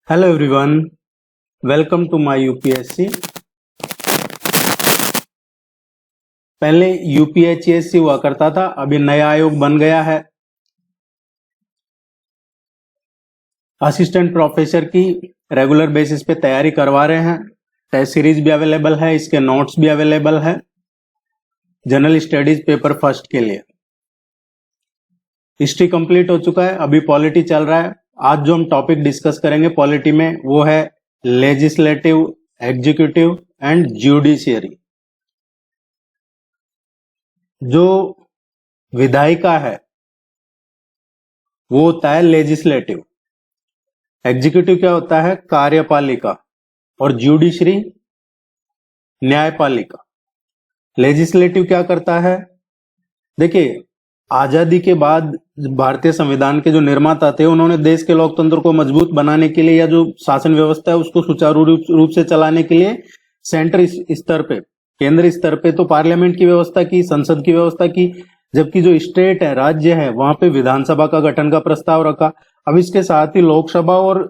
Hello everyone, welcome to my UPSC. पहले UPHSC हुआ करता था, अभी नया आयोग बन गया है। असिस्टेंट प्रोफेसर की रेगुलर बेसिस पे तैयारी करवा रहे हैं। टेस्ट सीरीज भी अवेलेबल है, इसके नोट्स भी अवेलेबल है जनरल स्टडीज पेपर फर्स्ट के लिए। हिस्ट्री कंप्लीट हो चुका है, अभी पॉलिटी चल रहा है। आज जो हम टॉपिक डिस्कस करेंगे पॉलिटी में वो है लेजिस्लेटिव, एग्जीक्यूटिव एंड ज्यूडिशियरी। जो विधायिका है वो होता है लेजिस्लेटिव, एग्जीक्यूटिव क्या होता है कार्यपालिका, और ज्यूडिशरी न्यायपालिका। लेजिस्लेटिव क्या करता है, देखिए आजादी के बाद भारतीय संविधान के जो निर्माता थे उन्होंने देश के लोकतंत्र को मजबूत बनाने के लिए या जो शासन व्यवस्था है उसको सुचारू रूप से चलाने के लिए सेंटर स्तर पे, केंद्र स्तर पे तो पार्लियामेंट की व्यवस्था की, संसद की व्यवस्था की, जबकि जो स्टेट है, राज्य है, वहां पे विधानसभा का गठन का प्रस्ताव रखा। अब इसके साथ ही लोकसभा और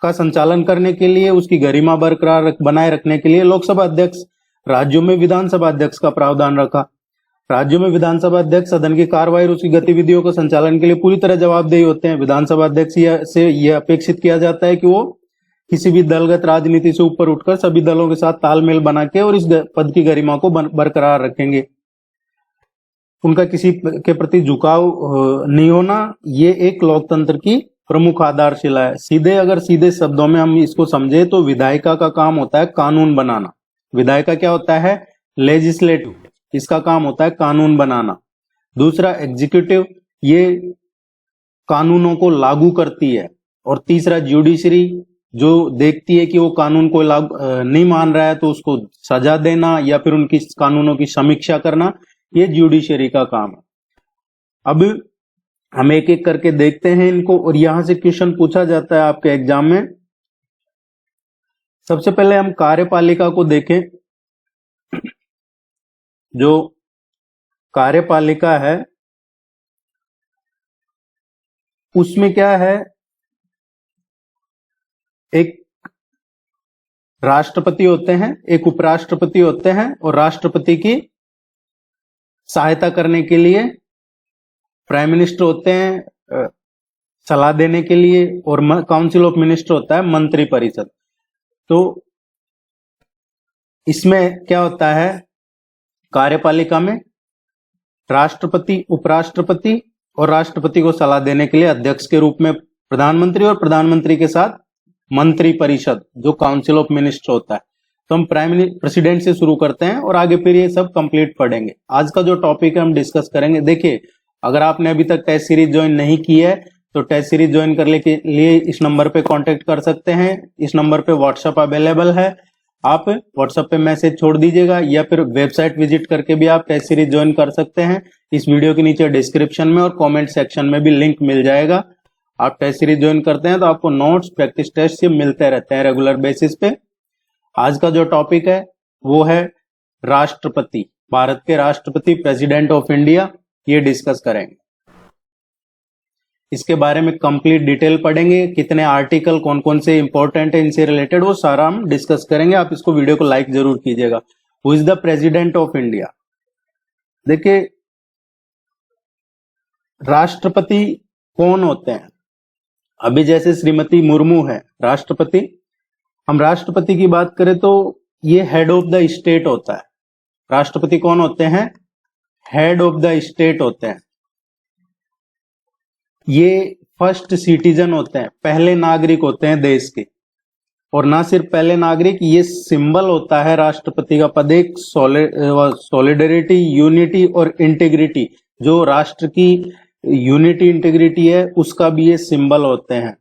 का संचालन करने के लिए, उसकी गरिमा बरकरार बनाए रखने के लिए लोकसभा अध्यक्ष, राज्यों में विधानसभा अध्यक्ष का प्रावधान रखा। राज्यों में विधानसभा अध्यक्ष सदन की कार्रवाई और उसकी गतिविधियों के संचालन के लिए पूरी तरह जवाबदेही होते हैं। विधानसभा अध्यक्ष से यह अपेक्षित किया जाता है कि वो किसी भी दलगत राजनीति से ऊपर उठकर सभी दलों के साथ तालमेल बना के और इस पद की गरिमा को बरकरार रखेंगे। उनका किसी के प्रति झुकाव नहीं होना, ये एक लोकतंत्र की प्रमुख आधारशिला है। सीधे शब्दों में हम इसको समझे तो विधायिका का काम होता है कानून बनाना। विधायिका क्या होता है, लेजिस्लेटिव, इसका काम होता है कानून बनाना। दूसरा एग्जीक्यूटिव, ये कानूनों को लागू करती है। और तीसरा ज्यूडिशरी, जो देखती है कि वो कानून को लागू नहीं मान रहा है तो उसको सजा देना या फिर उनकी कानूनों की समीक्षा करना, ये ज्यूडिशरी का काम है। अब हम एक एक करके देखते हैं इनको, और यहां से क्वेश्चन पूछा जाता है आपके एग्जाम में। सबसे पहले हम कार्यपालिका को देखें। जो कार्यपालिका है उसमें क्या है, एक राष्ट्रपति होते हैं, एक उपराष्ट्रपति होते हैं, और राष्ट्रपति की सहायता करने के लिए प्राइम मिनिस्टर होते हैं सलाह देने के लिए, और काउंसिल ऑफ मिनिस्टर होता है मंत्री परिषद। तो इसमें क्या होता है, कार्यपालिका में राष्ट्रपति, उपराष्ट्रपति और राष्ट्रपति को सलाह देने के लिए अध्यक्ष के रूप में प्रधानमंत्री, और प्रधानमंत्री के साथ मंत्री परिषद जो काउंसिल ऑफ मिनिस्टर होता है। तो हम प्रेसिडेंट से शुरू करते हैं और आगे फिर ये सब कंप्लीट पढ़ेंगे। आज का जो टॉपिक है हम डिस्कस करेंगे। देखिए, अगर आपने अभी तक टेस्ट सीरीज ज्वाइन नहीं की है तो टेस्ट सीरीज ज्वाइन करने के लिए इस नंबर पे कांटेक्ट कर सकते हैं। इस नंबर पे व्हाट्सएप अवेलेबल है, आप व्हाट्सएप पे मैसेज छोड़ दीजिएगा, या फिर वेबसाइट विजिट करके भी आप टेस्ट सीरीज ज्वाइन कर सकते हैं। इस वीडियो के नीचे डिस्क्रिप्शन में और कमेंट सेक्शन में भी लिंक मिल जाएगा। आप टेस्ट सीरीज ज्वाइन करते हैं तो आपको नोट्स, प्रैक्टिस टेस्ट ये मिलते रहते हैं रेगुलर बेसिस पे। आज का जो टॉपिक है वो है राष्ट्रपति, भारत के राष्ट्रपति, प्रेसिडेंट ऑफ इंडिया, ये डिस्कस करेंगे। इसके बारे में कंप्लीट डिटेल पढ़ेंगे, कितने आर्टिकल कौन कौन से इंपॉर्टेंट है इनसे रिलेटेड, वो सारा हम डिस्कस करेंगे। आप इसको वीडियो को लाइक जरूर कीजिएगा। Who is the president of India? देखिए, राष्ट्रपति कौन होते हैं? अभी जैसे श्रीमती मुर्मू है राष्ट्रपति, हम राष्ट्रपति की बात करें तो ये हेड ऑफ द स्टेट होता है। राष्ट्रपति कौन होते हैं? हेड ऑफ द स्टेट होते हैं। ये फर्स्ट सिटीजन होते हैं, पहले नागरिक होते हैं देश के। और ना सिर्फ पहले नागरिक, ये सिंबल होता है राष्ट्रपति का पद एक सॉलिडरिटी, यूनिटी और इंटीग्रिटी, जो राष्ट्र की यूनिटी, इंटीग्रिटी है उसका भी ये सिंबल होते हैं।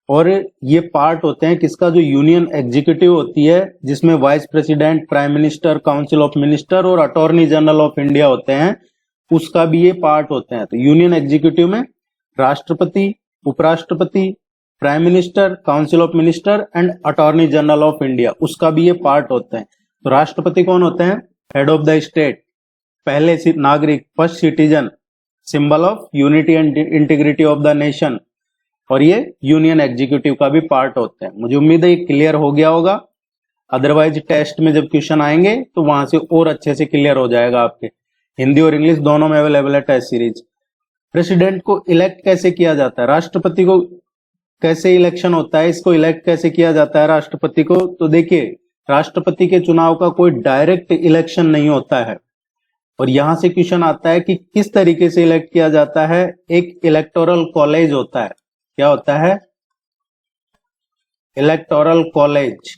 और ये पार्ट होते हैं किसका? जो यूनियन एग्जीक्यूटिव होती है, जिसमें vice president, prime minister, council of minister और अटॉर्नी जनरल ऑफ इंडिया होते हैं, उसका भी ये पार्ट होते हैं। तो यूनियन एग्जीक्यूटिव में राष्ट्रपति, उपराष्ट्रपति, prime minister, council of minister and attorney general of India, उसका भी ये पार्ट होते हैं। तो राष्ट्रपति कौन होते हैं? हेड ऑफ द स्टेट, पहले नागरिक, first citizen, symbol of unity and integrity of the nation. और ये यूनियन एग्जीक्यूटिव का भी पार्ट होते हैं। मुझे उम्मीद है ये क्लियर हो गया होगा, अदरवाइज टेस्ट में जब क्वेश्चन आएंगे तो वहां से और अच्छे से क्लियर हो जाएगा आपके। हिंदी और इंग्लिश दोनों में अवेलेबल है टेस्ट सीरीज। प्रेसिडेंट को इलेक्ट कैसे किया जाता है, राष्ट्रपति को कैसे इलेक्शन होता है, इसको इलेक्ट कैसे किया जाता है राष्ट्रपति को? तो देखिए, राष्ट्रपति के चुनाव का कोई डायरेक्ट इलेक्शन नहीं होता है, और यहां से क्वेश्चन आता है कि किस तरीके से इलेक्ट किया जाता है। एक इलेक्टोरल कॉलेज होता है। क्या होता है? Electoral college.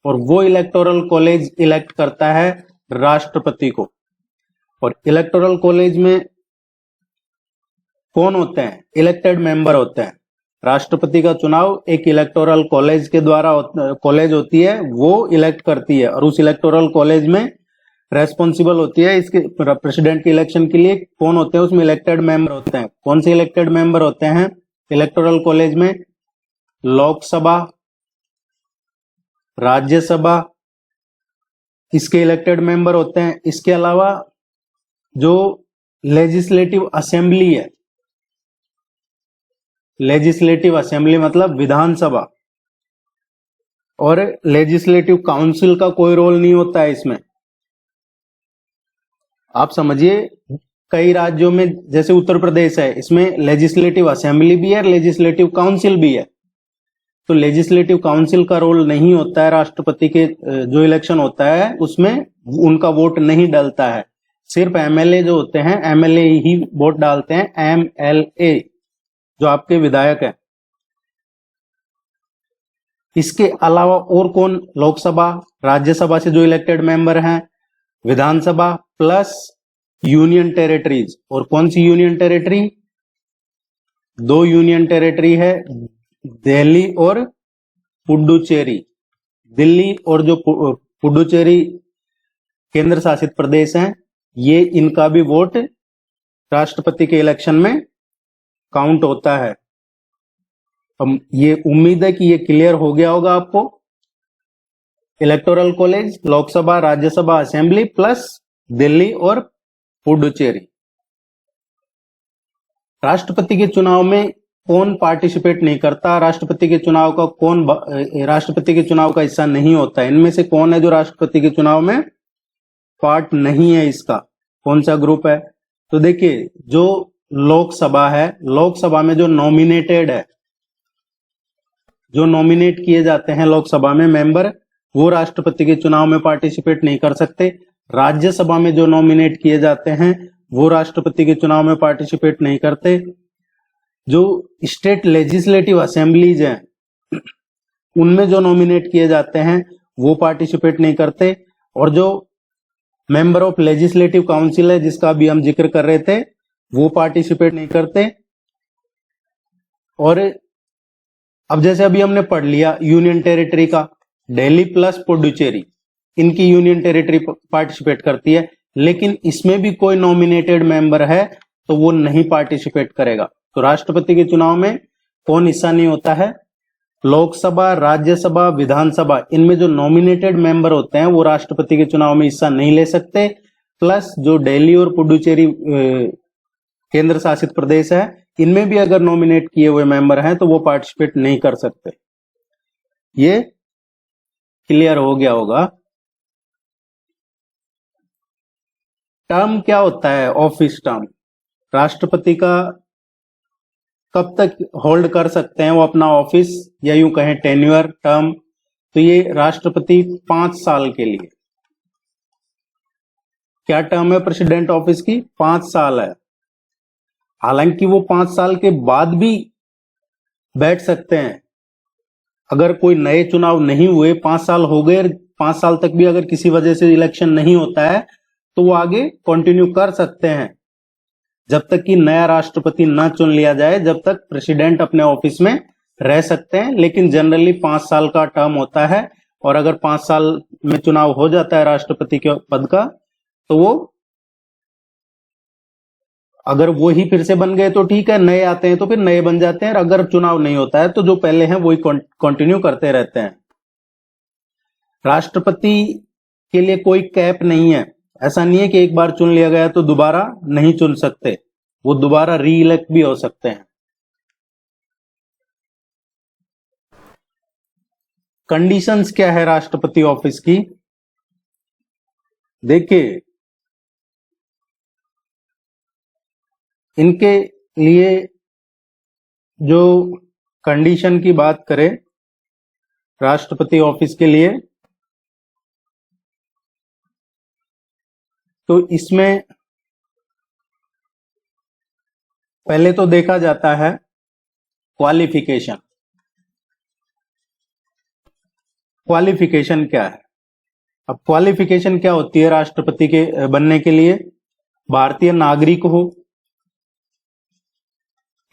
और वो इलेक्टोरल कॉलेज इलेक्ट करता है राष्ट्रपति को। और इलेक्टोरल कॉलेज में कौन होते हैं? इलेक्टेड मेंबर होते हैं। राष्ट्रपति का चुनाव एक इलेक्टोरल कॉलेज के द्वारा कॉलेज होती है, वो इलेक्ट करती है, और उस इलेक्टोरल कॉलेज में रेस्पॉन्सिबल होती है इसके प्रेसिडेंट के इलेक्शन के लिए। कौन होते हैं? उसमें इलेक्टेड मेंबर होते हैं। कौन से इलेक्टेड मेंबर होते हैं इलेक्टोरल कॉलेज में? लोकसभा, राज्यसभा, इसके इलेक्टेड मेंबर होते हैं। इसके अलावा जो लेजिस्लेटिव असेंबली है, लेजिस्लेटिव असेंबली मतलब विधानसभा, और लेजिस्लेटिव काउंसिल का कोई रोल नहीं होता है इसमें। आप समझिए, कई राज्यों में जैसे उत्तर प्रदेश है, इसमें लेजिस्लेटिव असेंबली भी है, लेजिस्लेटिव काउंसिल भी है। तो लेजिस्लेटिव काउंसिल का रोल नहीं होता है राष्ट्रपति के जो इलेक्शन होता है उसमें, उनका वोट नहीं डलता है। सिर्फ एमएलए जो होते हैं, एमएलए ही वोट डालते हैं। एमएलए जो आपके विधायक हैं। इसके अलावा और कौन? लोकसभा, राज्यसभा से जो इलेक्टेड मेंबर हैं, विधानसभा प्लस यूनियन टेरिटरीज। और कौन सी यूनियन टेरिटरी? 2 यूनियन टेरिटरी है, दिल्ली और पुडुचेरी। दिल्ली और जो पुडुचेरी केंद्र शासित प्रदेश हैं, ये इनका भी वोट राष्ट्रपति के इलेक्शन में काउंट होता है। अब ये उम्मीद है कि ये क्लियर हो गया होगा आपको। Electoral college, Lok Sabha, Rajya Sabha, assembly plus Delhi और पुडुचेरी। राष्ट्रपति के चुनाव में कौन पार्टिसिपेट नहीं करता? राष्ट्रपति के चुनाव का कौन राष्ट्रपति के चुनाव का हिस्सा नहीं होता है? इनमें से कौन है जो राष्ट्रपति के चुनाव में पार्ट नहीं है? इसका कौन सा ग्रुप है? तो देखिए, जो लोकसभा है, लोकसभा में जो नॉमिनेटेड है, जो नॉमिनेट किए जाते हैं लोकसभा में मेंबर, वो राष्ट्रपति के चुनाव में पार्टिसिपेट नहीं कर सकते। राज्यसभा में जो नॉमिनेट किए जाते हैं वो राष्ट्रपति के चुनाव में पार्टिसिपेट नहीं करते। जो स्टेट लेजिस्लेटिव असेंबलीज हैं, उनमें जो नॉमिनेट किए जाते हैं वो पार्टिसिपेट नहीं करते। और जो मेंबर ऑफ लेजिस्लेटिव काउंसिल है, जिसका अभी हम जिक्र कर रहे थे, वो पार्टिसिपेट नहीं करते। और अब जैसे अभी हमने पढ़ लिया यूनियन टेरिटरी का, दिल्ली प्लस पुडुचेरी, इनकी यूनियन टेरिटरी पार्टिसिपेट करती है, लेकिन इसमें भी कोई नॉमिनेटेड मेंबर है तो वो नहीं पार्टिसिपेट करेगा। तो राष्ट्रपति के चुनाव में कौन हिस्सा नहीं होता है? लोकसभा, राज्यसभा, विधानसभा, इनमें जो नॉमिनेटेड मेंबर होते हैं वो राष्ट्रपति के चुनाव में हिस्सा नहीं ले सकते। प्लस जो दिल्ली और पुडुचेरी केंद्र शासित प्रदेश है, इनमें भी अगर नॉमिनेट किए हुए मेंबर हैं तो वो पार्टिसिपेट नहीं कर सकते। ये क्लियर हो गया होगा। टर्म क्या होता है? Office term. राष्ट्रपति का कब तक होल्ड कर सकते हैं वो अपना ऑफिस, या यूं कहें टेन्योर टर्म? तो ये राष्ट्रपति 5 साल के लिए। क्या टर्म है प्रेसिडेंट ऑफिस की? 5 साल है। हालांकि वो 5 साल के बाद भी बैठ सकते हैं। अगर कोई नए चुनाव नहीं हुए, 5 साल हो गए, 5 साल तक भी अगर किसी वजह से इलेक्शन नहीं होता है तो वो आगे कंटिन्यू कर सकते हैं, जब तक कि नया राष्ट्रपति न चुन लिया जाए, जब तक प्रेसिडेंट अपने ऑफिस में रह सकते हैं। लेकिन जनरली 5 साल का टर्म होता है, और अगर 5 साल में चुनाव हो जाता है राष्ट्रपति के पद का, तो वो अगर वो ही फिर से बन गए तो ठीक है, नए आते हैं तो फिर नए बन जाते हैं। और अगर चुनाव नहीं होता है तो जो पहले हैं वही कंटिन्यू करते रहते हैं। राष्ट्रपति के लिए कोई कैप नहीं है। ऐसा नहीं है कि एक बार चुन लिया गया तो दोबारा नहीं चुन सकते, वो दोबारा री इलेक्ट भी हो सकते हैं। कंडीशंस क्या है राष्ट्रपति ऑफिस की? देखिए, इनके लिए जो कंडीशन की बात करें राष्ट्रपति ऑफिस के लिए, तो इसमें पहले तो देखा जाता है क्वालिफिकेशन। क्वालिफिकेशन क्या है? अब क्वालिफिकेशन क्या होती है राष्ट्रपति के बनने के लिए? भारतीय नागरिक हो,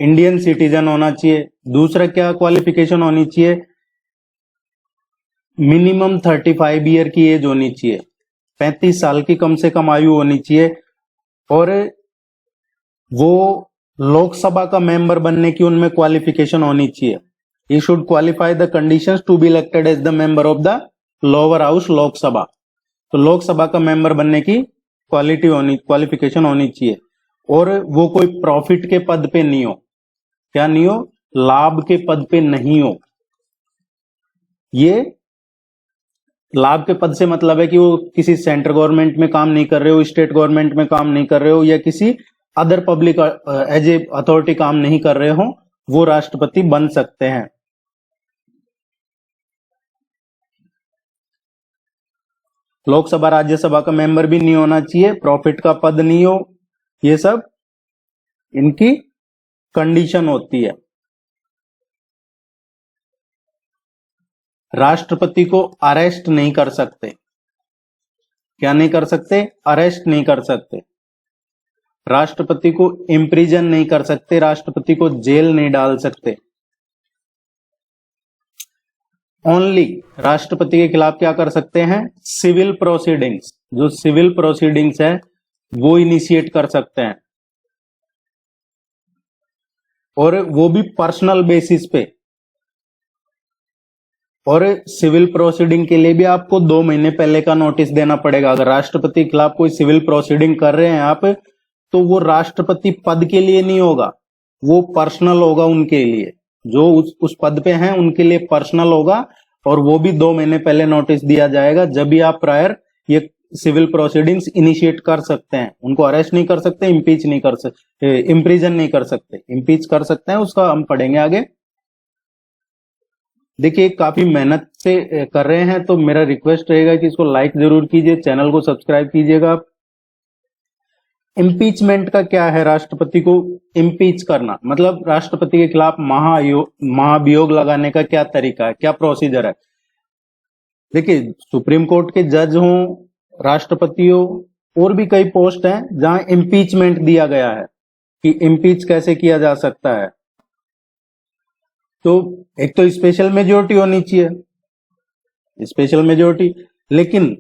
इंडियन सिटीजन होना चाहिए। दूसरा क्या क्वालिफिकेशन होनी चाहिए? मिनिमम 35 ईयर की एज होनी चाहिए, 35 साल की कम से कम आयु होनी चाहिए। और वो लोकसभा का मेंबर बनने की उनमें क्वालिफिकेशन होनी चाहिए। He should qualify the conditions to be elected as the member of the lower house Lok Sabha. तो लोकसभा का मेंबर बनने की क्वालिफिकेशन होनी चाहिए। और वो कोई प्रॉफिट के पद पे नहीं हो। क्या नहीं हो? लाभ के पद पे नहीं हो। ये लाभ के पद से मतलब है कि वो किसी सेंट्रल गवर्नमेंट में काम नहीं कर रहे हो, स्टेट गवर्नमेंट में काम नहीं कर रहे हो, या किसी other public as a authority काम नहीं कर रहे हो, वो राष्ट्रपति बन सकते हैं। लोकसभा राज्यसभा का मेंबर भी नहीं होना चाहिए, प्रॉफिट का पद नहीं हो। ये सब इनकी कंडीशन होती है। राष्ट्रपति को अरेस्ट नहीं कर सकते। क्या नहीं कर सकते? अरेस्ट नहीं कर सकते। राष्ट्रपति को इम्प्रिजन नहीं कर सकते, राष्ट्रपति को जेल नहीं डाल सकते। ओनली राष्ट्रपति के खिलाफ क्या कर सकते हैं? Civil proceedings. जो सिविल प्रोसीडिंग्स है वो इनिशिएट कर सकते हैं, और वो भी पर्सनल बेसिस पे। और सिविल प्रोसीडिंग के लिए भी आपको 2 महीने पहले का नोटिस देना पड़ेगा। अगर राष्ट्रपति के खिलाफ कोई सिविल प्रोसीडिंग कर रहे हैं आप, तो वो राष्ट्रपति पद के लिए नहीं होगा, वो पर्सनल होगा उनके लिए। जो उस पद पे हैं उनके लिए पर्सनल होगा, और वो भी 2 महीने पहले नोटिस दिया जाएगा। जब भी आप प्रायर ये सिविल प्रोसीडिंग्स इनिशिएट कर सकते हैं। उनको अरेस्ट नहीं कर सकते, इम्पीच नहीं कर सकते, इम्प्रिजन नहीं कर सकते। इम्पीच कर सकते हैं, उसका हम पढ़ेंगे आगे। देखिए, काफी मेहनत से कर रहे हैं, तो मेरा रिक्वेस्ट रहेगा कि इसको लाइक जरूर कीजिए, चैनल को सब्सक्राइब कीजिएगा। इम्पीचमेंट का क्या है? राष्ट्रपति को इम्पीच करना मतलब राष्ट्रपति के खिलाफ महाभियोग लगाने का क्या तरीका है, क्या प्रोसीजर है? देखिए, सुप्रीम कोर्ट के जज हों, राष्ट्रपति हो, और भी कई पोस्ट हैं जहां इम्पीचमेंट दिया गया है कि इम्पीच कैसे किया जा सकता है। तो एक तो स्पेशल मेजोरिटी होनी चाहिए, स्पेशल मेजोरिटी। लेकिन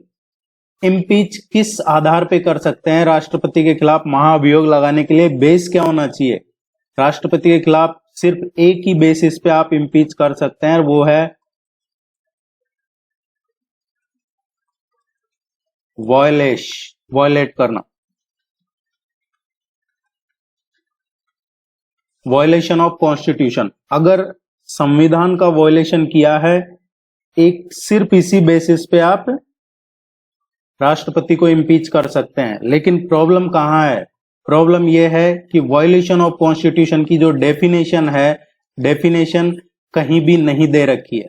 इम्पीच किस आधार पे कर सकते हैं? राष्ट्रपति के खिलाफ महाभियोग लगाने के लिए बेस क्या होना चाहिए? राष्ट्रपति के खिलाफ सिर्फ एक ही बेसिस पे आप इम्पीच कर सकते हैं, वो है वॉयलेट करना, वॉयलेशन ऑफ कॉन्स्टिट्यूशन। अगर संविधान का वॉयलेशन किया है, एक सिर्फ इसी बेसिस पे आप राष्ट्रपति को इम्पीच कर सकते हैं। लेकिन प्रॉब्लम कहां है? प्रॉब्लम यह है कि वॉयलेशन ऑफ कॉन्स्टिट्यूशन की जो डेफिनेशन है, डेफिनेशन कहीं भी नहीं दे रखी है।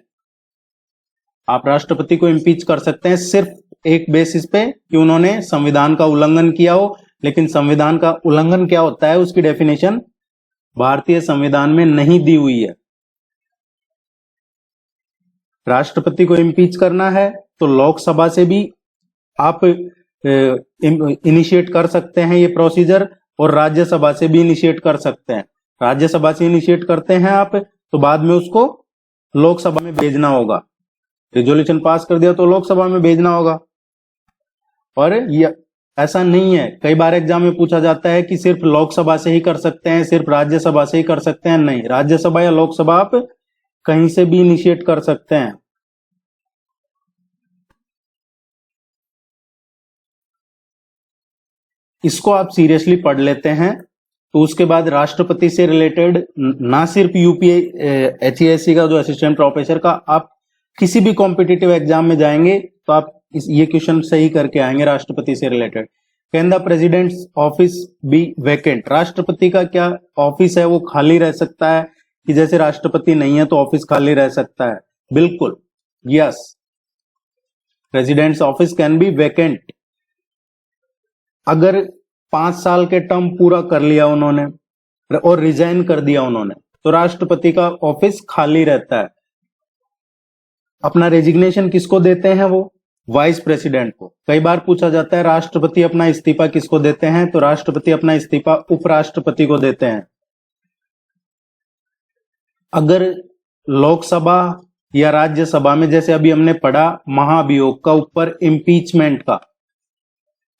आप राष्ट्रपति को इम्पीच कर सकते हैं सिर्फ एक बेसिस पे कि उन्होंने संविधान का उल्लंघन किया हो। लेकिन संविधान का उल्लंघन क्या होता है, उसकी डेफिनेशन भारतीय संविधान में नहीं दी हुई है। राष्ट्रपति को इम्पीच करना है तो लोकसभा से भी आप इनिशिएट कर सकते हैं ये प्रोसीजर, और राज्यसभा से भी इनिशिएट कर सकते हैं। राज्यसभा से इनिशिएट करते हैं आप, तो बाद में उसको लोकसभा में भेजना होगा। रिजोल्यूशन पास कर दिया तो लोकसभा में भेजना होगा। और ये ऐसा नहीं है, कई बार एग्जाम में पूछा जाता है कि सिर्फ लोकसभा से ही कर सकते हैं, सिर्फ राज्यसभा से ही कर सकते हैं। नहीं, राज्यसभा या लोकसभा आप कहीं से भी इनिशिएट कर सकते हैं। इसको आप सीरियसली पढ़ लेते हैं तो उसके बाद राष्ट्रपति से रिलेटेड ना सिर्फ यूपीएससी का जो असिस्टेंट प्रोफेसर का, आप किसी भी कॉम्पिटिटिव एग्जाम में जाएंगे तो आप ये क्वेश्चन सही करके आएंगे राष्ट्रपति से related. Can the president's office be vacant, राष्ट्रपति का क्या ऑफिस है वो खाली रह सकता है कि जैसे राष्ट्रपति नहीं है तो ऑफिस खाली रह सकता है? बिल्कुल, yes, president's office can be vacant. अगर 5 साल के टर्म पूरा कर लिया उन्होंने और रिजाइन कर दिया उन्होंने तो राष्ट्रपति का ऑफिस खाली रहता है। अपना रेजिग्नेशन किसको देते हैं? वो वाइस प्रेसिडेंट को। कई बार पूछा जाता है राष्ट्रपति अपना इस्तीफा किसको देते हैं, तो राष्ट्रपति अपना इस्तीफा उपराष्ट्रपति को देते हैं। अगर लोकसभा या राज्यसभा में, जैसे अभी हमने पढ़ा महाभियोग का ऊपर इम्पीचमेंट का,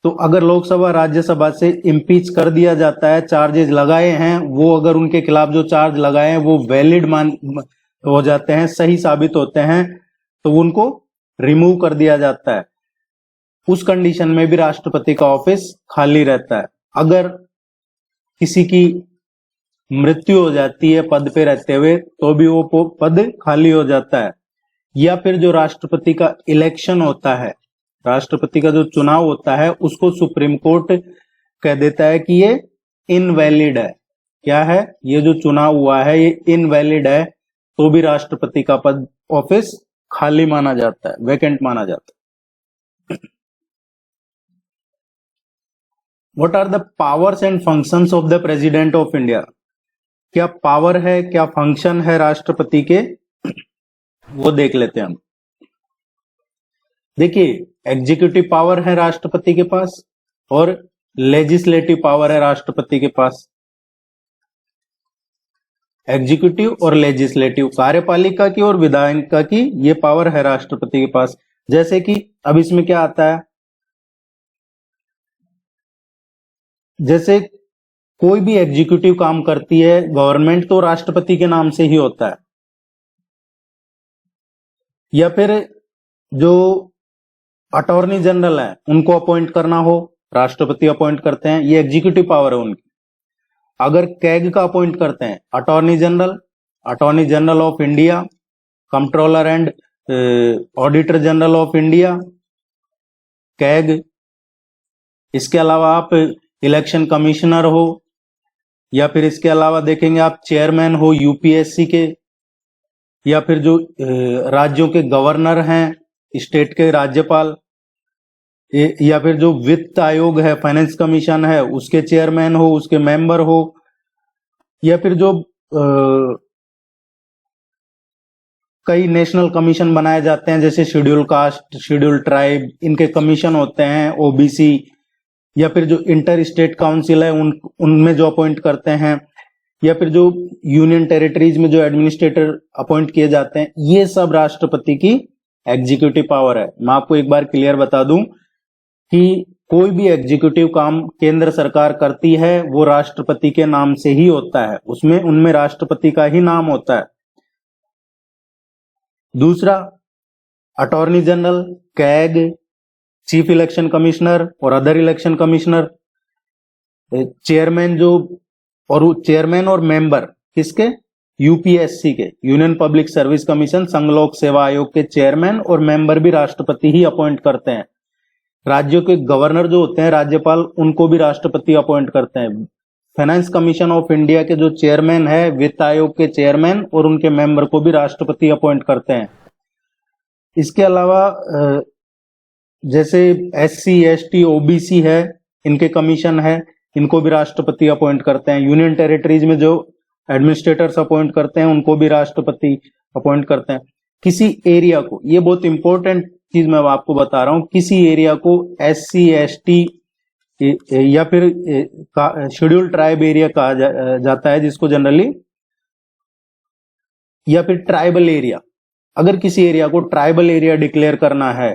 तो अगर लोकसभा राज्यसभा से इम्पीच कर दिया जाता है, चार्जेस लगाए हैं वो, अगर उनके खिलाफ जो चार्ज लगाए हैं वो वैलिड हो जाते हैं, सही साबित होते हैं, तो उनको रिमूव कर दिया जाता है। उस कंडीशन में भी राष्ट्रपति का ऑफिस खाली रहता है। अगर किसी की मृत्यु हो जाती है पद पे रहते हुए तो भी वो पद खाली हो जाता है। या फिर जो राष्ट्रपति का इलेक्शन होता है, राष्ट्रपति का जो चुनाव होता है, उसको सुप्रीम कोर्ट कह देता है कि ये इनवैलिड है। क्या है? ये जो चुनाव हुआ है ये इनवैलिड है, तो भी राष्ट्रपति का पद ऑफिस खाली माना जाता है, वैकेंट माना जाता है। What are the powers and functions of the president of India? क्या पावर है, क्या फंक्शन है राष्ट्रपति के, वो देख लेते हैं हम। देखिए, एग्जीक्यूटिव पावर है राष्ट्रपति के पास और लेजिस्लेटिव पावर है राष्ट्रपति के पास। एग्जीक्यूटिव और लेजिस्लेटिव, कार्यपालिका की और विधायिका की, ये पावर है राष्ट्रपति के पास। जैसे कि अब इसमें क्या आता है, जैसे कोई भी एग्जीक्यूटिव काम करती है गवर्नमेंट तो राष्ट्रपति के नाम से ही होता है। या फिर जो अटॉर्नी जनरल है उनको अपॉइंट करना हो, राष्ट्रपति अपॉइंट करते हैं, ये एग्जीक्यूटिव पावर है उनकी। अगर कैग का अपॉइंट करते हैं attorney general of India, controller and auditor general of India, CAG. इसके अलावा आप इलेक्शन कमिश्नर हो, या फिर इसके अलावा देखेंगे आप चेयरमैन हो यूपीएससी के, या फिर जो राज्यों के गवर्नर हैं, स्टेट के राज्यपाल, या फिर जो वित्त आयोग है, फाइनेंस कमीशन है, उसके चेयरमैन हो, उसके मेंबर हो, या फिर जो कई नेशनल कमीशन बनाए जाते हैं जैसे शेड्यूल कास्ट, शेड्यूल ट्राइब, इनके कमीशन होते हैं, ओबीसी, या फिर जो इंटर स्टेट काउंसिल है उनमें जो अपॉइंट करते हैं, या फिर जो यूनियन टेरिटरीज में जो एडमिनिस्ट्रेटर अपॉइंट किए जाते हैं, ये सब राष्ट्रपति की एग्जीक्यूटिव पावर है। मैं आपको एक बार क्लियर बता दूं कि कोई भी एग्जीक्यूटिव काम केंद्र सरकार करती है वो राष्ट्रपति के नाम से ही होता है, उसमें उनमें राष्ट्रपति का ही नाम होता है। दूसरा, attorney general, CAG, chief election commissioner और other election commissioner, chairman chairman और मेंबर किसके? यूपीएससी के, यूनियन पब्लिक सर्विस कमीशन, संघ लोक सेवा आयोग के चेयरमैन और मेंबर भी राष्ट्रपति ही अपॉइंट करते हैं। राज्यों के गवर्नर जो होते हैं, राज्यपाल, उनको भी राष्ट्रपति अपॉइंट करते हैं। फाइनेंस कमीशन ऑफ इंडिया के जो चेयरमैन है, वित्त आयोग के चेयरमैन और उनके मेंबर को भी राष्ट्रपति अपॉइंट करते हैं। इसके अलावा जैसे एससी, एसटी, ओबीसी है, इनके कमीशन है, इनको भी राष्ट्रपति अपॉइंट करते हैं। यूनियन टेरिटरीज में जो एडमिनिस्ट्रेटर्स अपॉइंट करते हैं उनको भी राष्ट्रपति अपॉइंट करते हैं। किसी एरिया को, ये बहुत इंपॉर्टेंट चीज मैं आपको बता रहा हूं, किसी एरिया को एससी, एसटी या फिर शेड्यूल ट्राइब एरिया कहा जाता है जिसको जनरली, या फिर ट्राइबल एरिया। अगर किसी एरिया को ट्राइबल एरिया डिक्लेयर करना है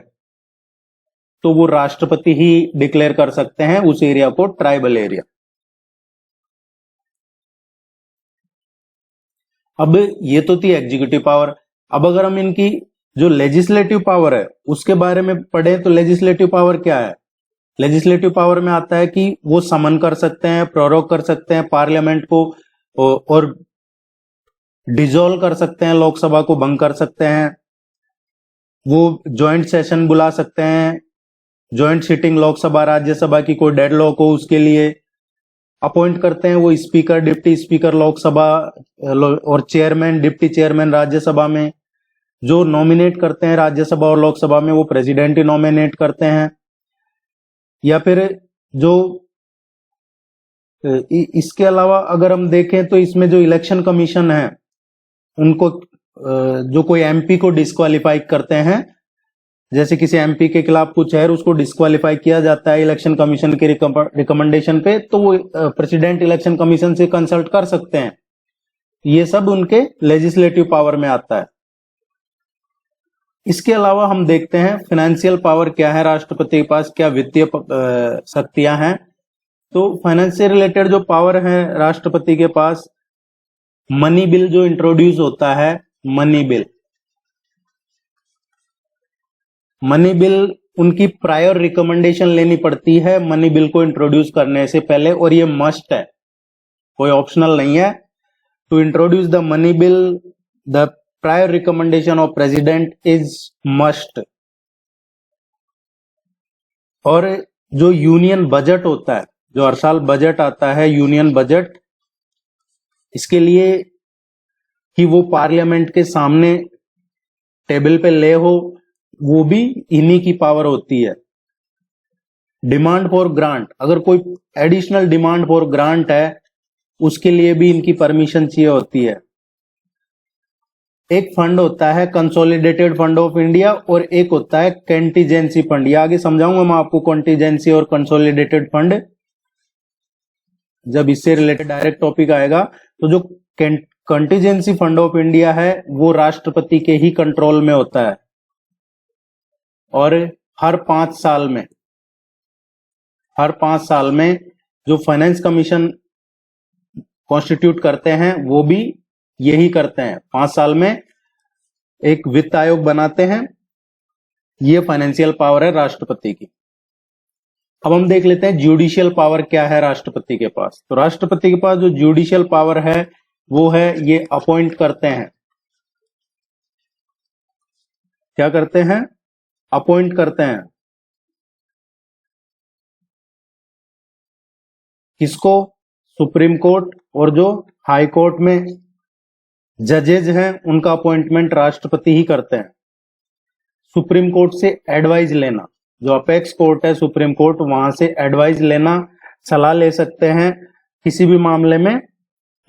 तो वो राष्ट्रपति ही डिक्लेयर कर सकते हैं उस एरिया को ट्राइबल एरिया। अब ये तो थी एग्जीक्यूटिव पावर। अब अगर हम इनकी जो लेजिस्लेटिव पावर है उसके बारे में पढ़े तो लेजिस्लेटिव पावर क्या है? लेजिस्लेटिव पावर में आता है कि वो समन कर सकते हैं, प्रोरोग कर सकते हैं पार्लियामेंट को, और डिसॉल्व कर सकते हैं, लोकसभा को भंग कर सकते हैं, वो जॉइंट सेशन बुला सकते हैं, जॉइंट सिटिंग लोकसभा राज्यसभा की कोई डेडलॉक हो उसके लिए अपॉइंट करते हैं वो स्पीकर, डिप्टी स्पीकर लोकसभा और चेयरमैन, डिप्टी चेयरमैन राज्यसभा में। जो नॉमिनेट करते हैं राज्यसभा और लोकसभा में वो प्रेसिडेंट ही नॉमिनेट करते हैं। या फिर जो इसके अलावा अगर हम देखें तो इसमें जो इलेक्शन कमीशन है उनको जो कोई एमपी को डिस्क्वालीफाई करते हैं, जैसे किसी एमपी के खिलाफ कुछ है उसको डिस्क्वालीफाई किया जाता है इलेक्शन कमीशन के रिकमेंडेशन पे, तो वो प्रेसिडेंट इलेक्शन कमीशन से कंसल्ट कर सकते हैं। ये सब उनके लेजिस्लेटिव पावर में आता है। इसके अलावा हम देखते हैं फाइनेंशियल पावर क्या है राष्ट्रपति के पास, क्या वित्तीय शक्तियां हैं। तो फाइनेंस से रिलेटेड जो पावर है राष्ट्रपति के पास, मनी बिल जो इंट्रोड्यूस होता है, मनी बिल उनकी प्रायर रिकमेंडेशन लेनी पड़ती है मनी बिल को इंट्रोड्यूस करने से पहले, और ये मस्ट है, कोई ऑप्शनल नहीं है। To introduce the money bill the prior recommendation of president is must. और जो यूनियन बजट होता है, जो हर साल बजट आता है यूनियन बजट, इसके लिए कि वो पार्लियामेंट के सामने टेबल पे ले हो, वो भी इन्हीं की पावर होती है। डिमांड फॉर ग्रांट, अगर कोई एडिशनल डिमांड फॉर ग्रांट है उसके लिए भी इनकी परमिशन चाहिए होती है। एक फंड होता है कंसोलिडेटेड फंड ऑफ इंडिया और एक होता है कंटीजेंसी फंड। ये आगे समझाऊंगा मैं आपको कंटीजेंसी और कंसोलिडेटेड फंड, जब इससे रिलेटेड डायरेक्ट टॉपिक आएगा। तो जो कंटीजेंसी फंड ऑफ इंडिया है वो राष्ट्रपति के ही कंट्रोल में होता है, और हर 5 साल में जो फाइनेंस कमीशन कॉन्स्टिट्यूट करते हैं वो भी यही करते हैं, 5 साल में एक वित्त आयोग बनाते हैं। ये फाइनेंशियल पावर है राष्ट्रपति की। अब हम देख लेते हैं जुडिशियल पावर क्या है राष्ट्रपति के पास। तो राष्ट्रपति के पास जो जुडिशियल पावर है वो है, ये अपॉइंट करते हैं। क्या करते हैं? अपॉइंट करते हैं। किसको? सुप्रीम कोर्ट और जो हाई कोर्ट में जजेज हैं उनका अपॉइंटमेंट राष्ट्रपति ही करते हैं। सुप्रीम कोर्ट से एडवाइस लेना, जो अपेक्स कोर्ट है सुप्रीम कोर्ट, वहां से एडवाइस लेना, सलाह ले सकते हैं किसी भी मामले में,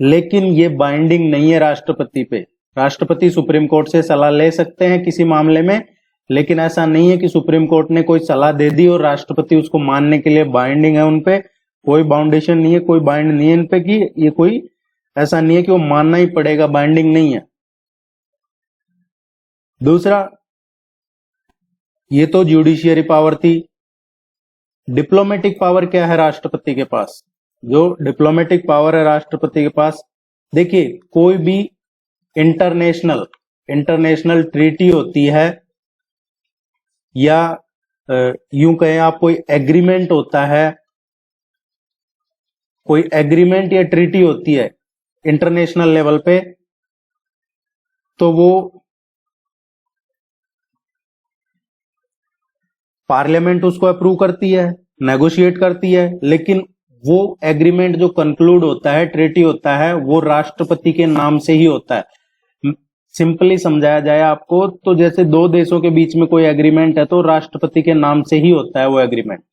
लेकिन ये बाइंडिंग नहीं है राष्ट्रपति पे। राष्ट्रपति सुप्रीम कोर्ट से सलाह ले सकते हैं किसी मामले में, लेकिन ऐसा नहीं है कि सुप्रीम कोर्ट ने कोई सलाह दे दी और राष्ट्रपति उसको मानने के लिए बाइंडिंग है उनपे। कोई बाउंडेशन नहीं है, कोई बाइंड नहीं है इन पे कि ये कोई ऐसा नहीं है कि वो मानना ही पड़ेगा, बाइंडिंग नहीं है। दूसरा, ये तो जुडिशियरी पावर थी। डिप्लोमेटिक पावर क्या है राष्ट्रपति के पास? जो डिप्लोमेटिक पावर है राष्ट्रपति के पास, देखिए कोई भी इंटरनेशनल ट्रीटी होती है, या यूं कहें आप कोई एग्रीमेंट होता है, कोई एग्रीमेंट या ट्रीटी होती है इंटरनेशनल लेवल पे, तो वो पार्लियामेंट उसको अप्रूव करती है, नेगोशिएट करती है, लेकिन वो एग्रीमेंट जो कंक्लूड होता है, ट्रीटी होता है, वो राष्ट्रपति के नाम से ही होता है। सिंपली समझाया जाए आपको तो जैसे दो देशों के बीच में कोई एग्रीमेंट है तो राष्ट्रपति के नाम से ही होता है वो एग्रीमेंट।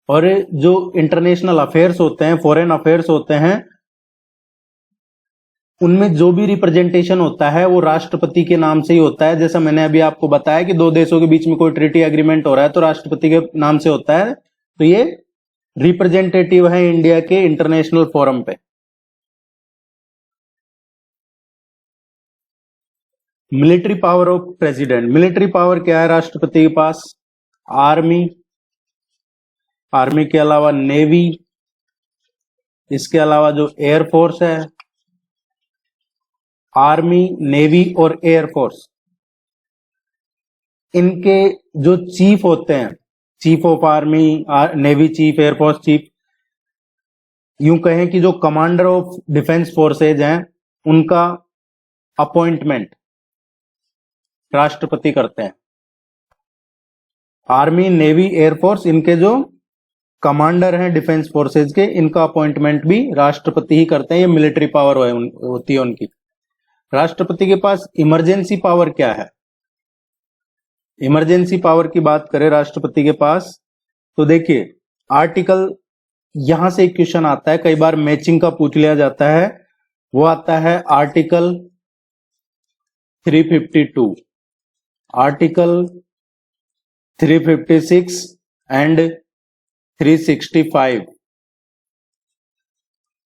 और जो इंटरनेशनल अफेयर्स होते हैं, फॉरेन अफेयर्स होते हैं, उनमें जो भी रिप्रेजेंटेशन होता है वो राष्ट्रपति के नाम से ही होता है। जैसा मैंने अभी आपको बताया कि दो देशों के बीच में कोई ट्रीटी एग्रीमेंट हो रहा है तो राष्ट्रपति के नाम से होता है, तो ये रिप्रेजेंटेटिव है इंडिया के इंटरनेशनल फोरम पे। Military power of president, military power क्या है राष्ट्रपति के पास? आर्मी के अलावा नेवी, इसके अलावा जो एयरफोर्स है, आर्मी, नेवी और एयरफोर्स, इनके जो चीफ होते हैं, chief of army, navy chief, air force chief, यूं कहें कि जो कमांडर ऑफ डिफेंस फोर्सेज हैं उनका अपॉइंटमेंट राष्ट्रपति करते हैं। आर्मी, नेवी, एयरफोर्स, इनके जो कमांडर हैं डिफेंस फोर्सेज के, इनका अपॉइंटमेंट भी राष्ट्रपति ही करते हैं। ये मिलिट्री पावर होती है उनकी। राष्ट्रपति के पास इमरजेंसी पावर क्या है? इमरजेंसी पावर की बात करें राष्ट्रपति के पास, तो देखिए आर्टिकल, यहां से एक क्वेश्चन आता है, कई बार मैचिंग का पूछ लिया जाता है, वो आता है आर्टिकल 352, आर्टिकल 356 एंड 365,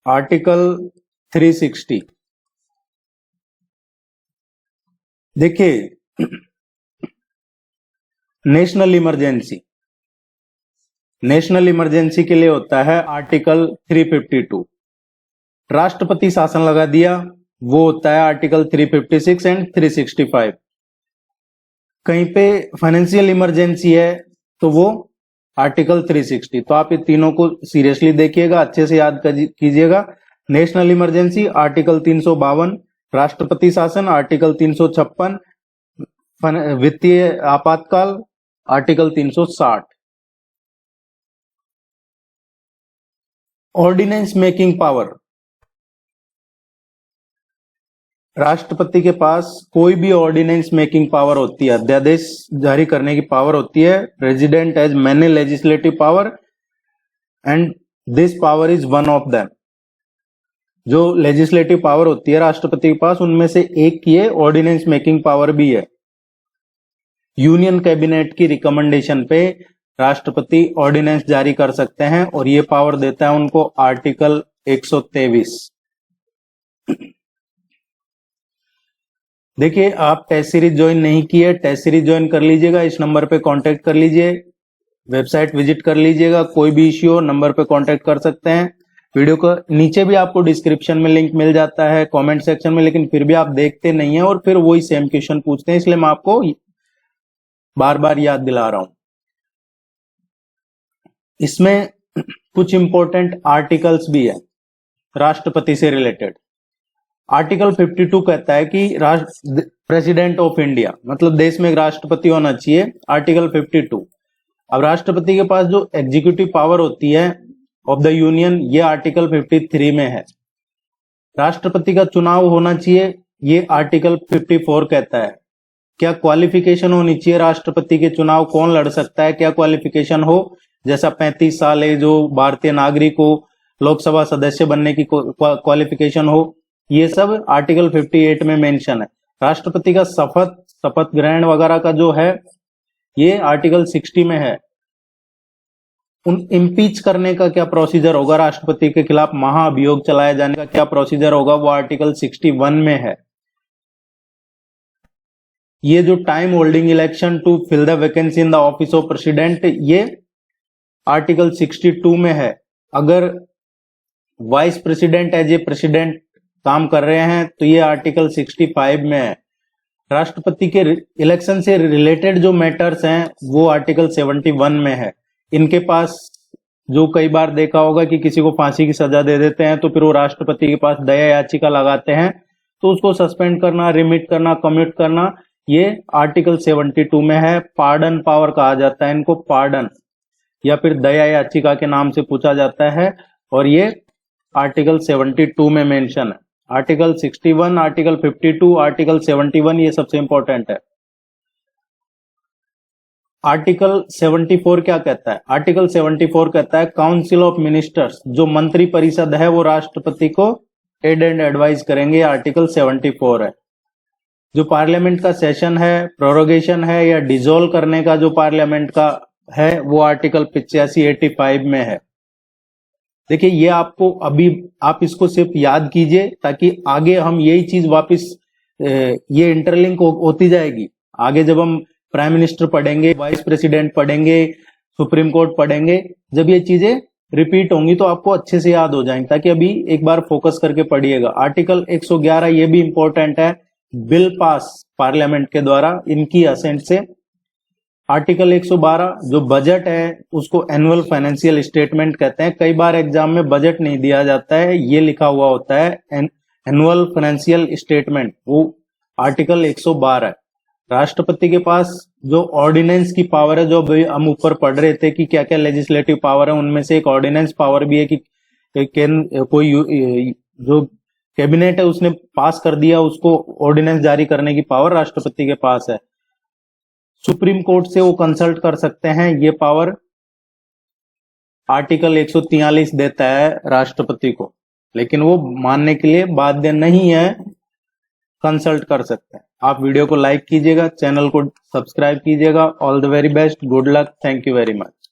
आर्टिकल 360। देखिए नेशनल इमरजेंसी, नेशनल इमरजेंसी के लिए होता है आर्टिकल 352। राष्ट्रपति शासन लगा दिया, वो होता है आर्टिकल 356 एंड 365। कहीं पे फाइनेंशियल इमरजेंसी है तो वो आर्टिकल 360। तो आप ये तीनों को सीरियसली देखिएगा, अच्छे से याद कीजिएगा। नेशनल इमरजेंसी आर्टिकल 352, राष्ट्रपति शासन आर्टिकल 356, वित्तीय आपातकाल आर्टिकल 360। ऑर्डिनेंस मेकिंग पावर, राष्ट्रपति के पास कोई भी ऑर्डिनेंस मेकिंग पावर होती है, अध्यादेश जारी करने की पावर होती है। President has many legislative power and this power is one of them. जो लेजिस्लेटिव पावर होती है राष्ट्रपति के पास, उनमें से एक ये ऑर्डिनेंस मेकिंग पावर भी है। यूनियन कैबिनेट की रिकमेंडेशन पे राष्ट्रपति ऑर्डिनेंस जारी कर सकते हैं और ये पावर देता है उनको आर्टिकल 123। देखिए आप टेस्ट सीरीज ज्वाइन नहीं किए, टेस्ट सीरीज ज्वाइन कर लीजिएगा, इस नंबर पे कांटेक्ट कर लीजिए, वेबसाइट विजिट कर लीजिएगा, कोई भी इश्यू हो नंबर पे कांटेक्ट कर सकते हैं। वीडियो को नीचे भी आपको डिस्क्रिप्शन में लिंक मिल जाता है, कमेंट सेक्शन में, लेकिन फिर भी आप देखते नहीं है और फिर वही सेम क्वेश्चन पूछते हैं, इसलिए मैं आपको बार बार याद दिला रहा हूं। इसमें कुछ इंपॉर्टेंट आर्टिकल्स भी है राष्ट्रपति से रिलेटेड। आर्टिकल 52 कहता है कि प्रेसिडेंट ऑफ इंडिया, मतलब देश में एक राष्ट्रपति होना चाहिए, आर्टिकल 52। अब राष्ट्रपति के पास जो एग्जीक्यूटिव पावर होती है ऑफ द यूनियन, ये आर्टिकल 53 में है। राष्ट्रपति का चुनाव होना चाहिए, ये आर्टिकल 54 कहता है। क्या क्वालिफिकेशन होनी चाहिए राष्ट्रपति के चुनाव, कौन लड़ सकता है, क्या क्वालिफिकेशन हो, जैसा 35 साल है जो भारतीय नागरिक हो, लोकसभा सदस्य बनने की क्वालिफिकेशन हो, ये सब आर्टिकल 58 में मेंशन है। राष्ट्रपति का शपथ ग्रहण वगैरह का जो है ये आर्टिकल 60 में है। उन इम्पीच करने का क्या प्रोसीजर होगा, राष्ट्रपति के खिलाफ महाअभियोग चलाए जाने का क्या प्रोसीजर होगा, वो आर्टिकल 61 में है। ये जो time holding election to fill the vacancy in the office of president, ये आर्टिकल 62 में है। अगर vice president as a president काम कर रहे हैं तो ये आर्टिकल 65 में है। राष्ट्रपति के इलेक्शन से रिलेटेड जो मैटर्स हैं वो आर्टिकल 71 में है। इनके पास जो कई बार देखा होगा कि किसी को फांसी की सजा दे देते हैं तो फिर वो राष्ट्रपति के पास दया याचिका लगाते हैं, तो उसको सस्पेंड करना, रिमिट करना, कम्यूट करना, ये आर्टिकल 72 में है। पार्डन पावर कहा जाता है इनको, पार्डन या फिर दया याचिका के नाम से पूछा जाता है, और ये आर्टिकल 72 में मेंशन है। आर्टिकल 61, आर्टिकल 52, आर्टिकल 71 ये सबसे इंपॉर्टेंट है। आर्टिकल 74 क्या कहता है? आर्टिकल 74 कहता है काउंसिल ऑफ मिनिस्टर्स, जो मंत्री परिषद है वो राष्ट्रपति को एड एंड एडवाइस करेंगे, आर्टिकल 74 है। जो पार्लियामेंट का सेशन है, प्रोरोगेशन है या डिसॉल्व करने का जो पार्लियामेंट का है वो आर्टिकल 85-85 में है। देखिए ये आपको अभी आप इसको सिर्फ याद कीजिए ताकि आगे हम यही चीज वापस ये इंटरलिंक होती जाएगी। आगे जब हम प्राइम मिनिस्टर पढ़ेंगे, वाइस प्रेसिडेंट पढ़ेंगे, सुप्रीम कोर्ट पढ़ेंगे, जब ये चीजें रिपीट होंगी तो आपको अच्छे से याद हो जाएंगे, ताकि अभी एक बार फोकस करके पढ़िएगा। आर्टिकल 111 ये भी इंपॉर्टेंट है, बिल पास पार्लियामेंट के द्वारा इनकी असेंट से। आर्टिकल 112 जो बजट है उसको एनुअल फाइनेंशियल स्टेटमेंट कहते हैं। कई बार एग्जाम में बजट नहीं दिया जाता है, ये लिखा हुआ होता है एनुअल फाइनेंशियल स्टेटमेंट, वो आर्टिकल 112 है। राष्ट्रपति के पास जो ऑर्डिनेंस की पावर है, जो अभी हम ऊपर पढ़ रहे थे कि क्या क्या लेजिस्लेटिव पावर है, उनमें से एक ऑर्डिनेंस पावर भी है कि कोई जो कैबिनेट है उसने पास कर दिया, उसको ऑर्डिनेंस जारी करने की पावर राष्ट्रपति के पास है। सुप्रीम कोर्ट से वो कंसल्ट कर सकते हैं, ये पावर आर्टिकल 143 देता है राष्ट्रपति को, लेकिन वो मानने के लिए बाध्य नहीं है, कंसल्ट कर सकते हैं। आप वीडियो को लाइक कीजिएगा, चैनल को सब्सक्राइब कीजिएगा। All the very best, good luck, thank you very much.